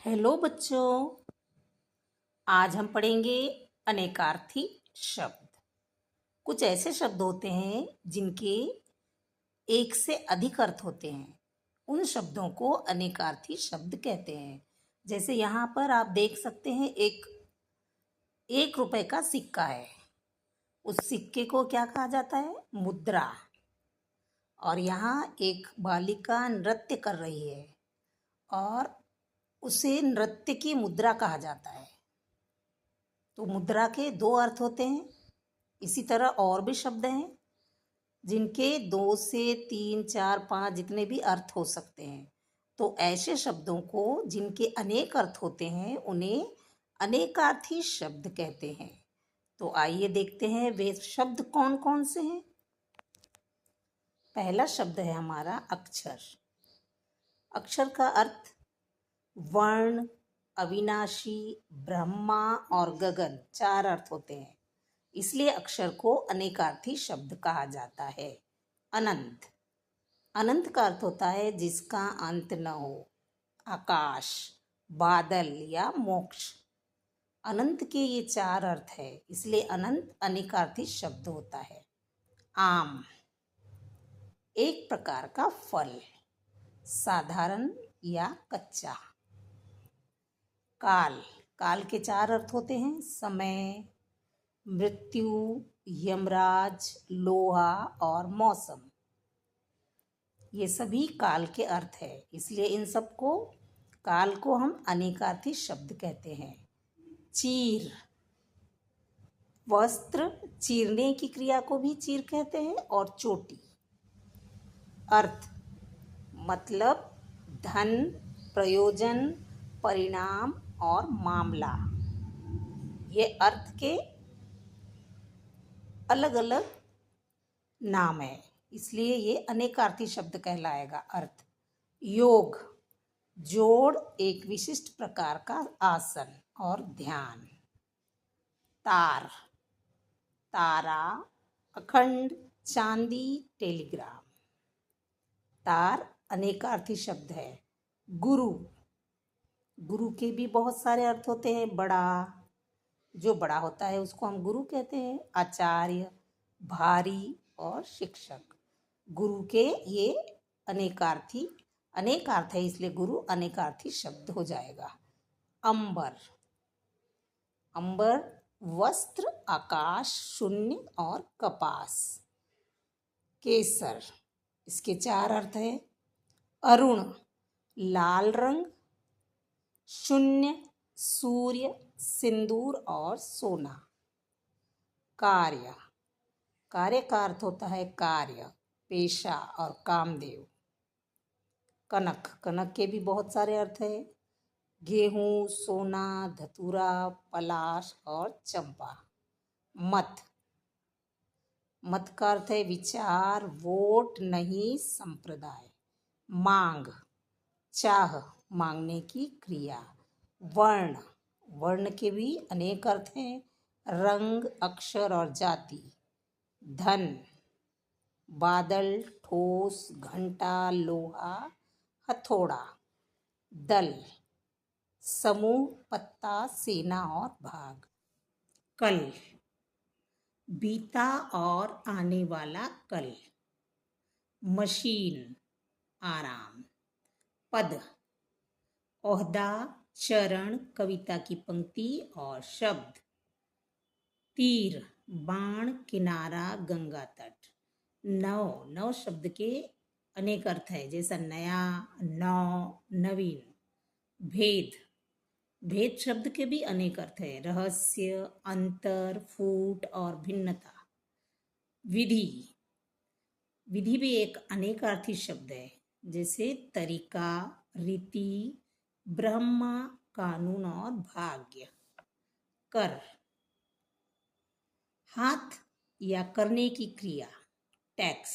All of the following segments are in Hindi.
हेलो बच्चों, आज हम पढ़ेंगे अनेकार्थी शब्द। कुछ ऐसे शब्द होते हैं जिनके एक से अधिक अर्थ होते हैं। उन शब्दों को अनेकार्थी शब्द कहते हैं। जैसे यहाँ पर आप देख सकते हैं, एक रुपए का सिक्का है। उस सिक्के को क्या कहा जाता है? मुद्रा। और यहाँ एक बालिका नृत्य कर रही है और उसे नृत्य की मुद्रा कहा जाता है। तो मुद्रा के दो अर्थ होते हैं। इसी तरह और भी शब्द हैं जिनके 2 से 3, 4, 5 जितने भी अर्थ हो सकते हैं। तो ऐसे शब्दों को जिनके अनेक अर्थ होते हैं उन्हें अनेकार्थी शब्द कहते हैं। तो आइए देखते हैं वे शब्द कौन कौन से हैं। पहला शब्द है हमारा अक्षर। अक्षर का अर्थ वर्ण, अविनाशी, ब्रह्मा और गगन 4 अर्थ होते हैं। इसलिए अक्षर को अनेकार्थी शब्द कहा जाता है। अनंत। अनंत का अर्थ होता है जिसका अंत न हो। आकाश, बादल या मोक्ष। अनंत के ये 4 अर्थ है, इसलिए अनंत अनेकार्थी शब्द होता है। आम, एक प्रकार का फल, साधारण या कच्चा। काल, काल के 4 अर्थ होते हैं। समय, मृत्यु, यमराज, लोहा और मौसम। ये सभी काल के अर्थ है, इसलिए इन सबको काल को हम अनेकार्थी शब्द कहते हैं। चीर, वस्त्र चीरने की क्रिया को भी चीर कहते हैं। और चोटी। अर्थ मतलब धन, प्रयोजन, परिणाम और मामला। ये अर्थ के अलग अलग नाम है, इसलिए ये अनेकार्थी शब्द कहलाएगा। अर्थ योग, जोड़, एक विशिष्ट प्रकार का आसन और ध्यान। तार, तारा, अखंड, चांदी, टेलीग्राम। तार अनेकार्थी शब्द है। गुरु, गुरु के भी बहुत सारे अर्थ होते हैं। बड़ा, जो बड़ा होता है उसको हम गुरु कहते हैं। आचार्य, भारी और शिक्षक। गुरु के ये अनेकार्थी अनेक अर्थ है, इसलिए गुरु अनेकार्थी शब्द हो जाएगा। अंबर, अंबर वस्त्र, आकाश, शून्य और कपास। केसर, इसके 4 अर्थ है। अरुण, लाल रंग, शून्य, सूर्य, सिंदूर और सोना। कार्य, कार्य का अर्थ होता है कार्य, पेशा और कामदेव। कनक, कनक के भी बहुत सारे अर्थ है। गेहूं, सोना, धतूरा, पलाश और चंपा। मत, मत का अर्थ है विचार, वोट नहीं, संप्रदाय। मांग, चाह, मांगने की क्रिया। वर्ण, वर्ण के भी अनेक अर्थ हैं। रंग, अक्षर और जाति। धन, बादल, ठोस, घंटा, लोहा, हथौड़ा। दल, समूह, पत्ता, सेना और भाग। कल, बीता और आने वाला कल। मशीन, आराम। पद, ओहदा, चरण, कविता की पंक्ति और शब्द। तीर, बाण, किनारा, गंगा तट। नव, नव शब्द के अनेक अर्थ है, जैसा नया, नौ, नवीन। भेद, भेद शब्द के भी अनेक अर्थ है। रहस्य, अंतर, फूट और भिन्नता। विधि, विधि भी एक अनेकार्थी शब्द है, जैसे तरीका, रीति, ब्रह्मा, कानून और भाग्य। कर, हाथ या करने की क्रिया। टैक्स,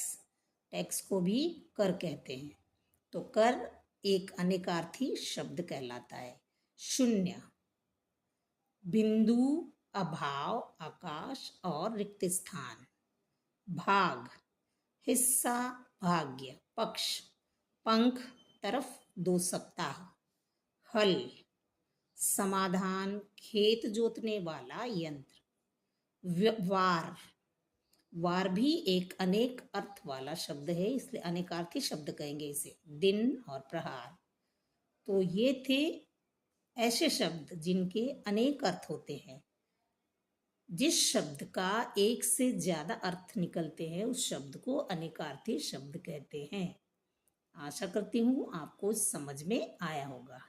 टैक्स को भी कर कहते हैं। तो कर एक अनेकार्थी शब्द कहलाता है। शून्य, बिंदु, अभाव, आकाश और रिक्त स्थान। भाग, हिस्सा, भाग्य, पक्ष, पंख, तरफ, 2 सप्ताह। हल, समाधान, खेत जोतने वाला यंत्र। वार, वार भी एक अनेक अर्थ वाला शब्द है, इसलिए अनेकार्थी शब्द कहेंगे इसे। दिन और प्रहार, तो ये थे ऐसे शब्द जिनके अनेक अर्थ होते हैं। जिस शब्द का एक से ज्यादा अर्थ निकलते हैं उस शब्द को अनेकार्थी शब्द कहते हैं। आशा करती हूँ आपको समझ में आया होगा।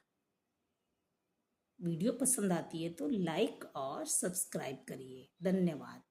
वीडियो पसंद आती है तो लाइक और सब्सक्राइब करिए। धन्यवाद।